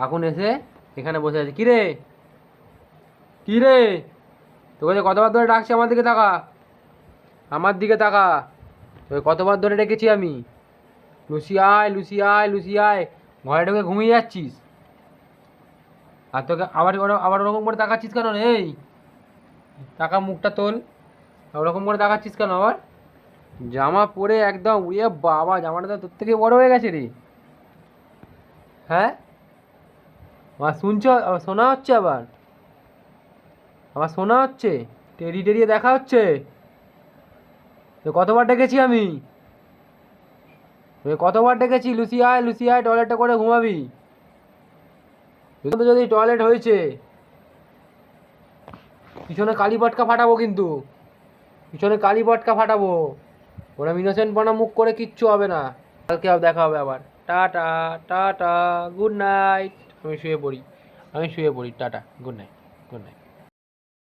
এখন এসে এখানে বসে আছে। কিরে কিরে, তোকে কতবার ধরে ডাকছি, আমার দিকে তাকা, আমার দিকে তাকা। তোকে কতবার ধরে ডেকেছি আমি, লুসি আয় লুসি আয় লুসি আয়, ঘরে ঢুকে ঘুমিয়ে যাচ্ছিস। আর তোকে আবার আবার ওরকম করে তাকাচ্ছিস কেন রে? এই টাকা মুখটা তোল, ওরকম করে তাকাচ্ছিস কেন আবার? জামা পরে একদম উড়িয়ে বাবা, জামাটা তো তোর থেকে বড় হয়ে গেছে রে। হ্যাঁ, আবার শুনছো, আবার শোনা হচ্ছে, আবার আবার শোনা হচ্ছে, টেরি টেরিয়ে দেখা হচ্ছে। তো কতবার ডেকেছি আমি, তোকে কতবার ডেকেছি, লুসি আয় টয়লেটটা করে ঘুমাবি। তো যদি টয়লেট হয়েছে, পিছনে কালী পটকা ফাটাবো কিন্তু, পিছনে কালী পটকা ফাটাবো। ওরা ইনোসেন্ট বানা মুখ করে কিচ্ছু হবে না। কালকে দেখা হবে আবার। Tata, tata, good night. আমি শুয়ে পড়ি, tata, good night, good night.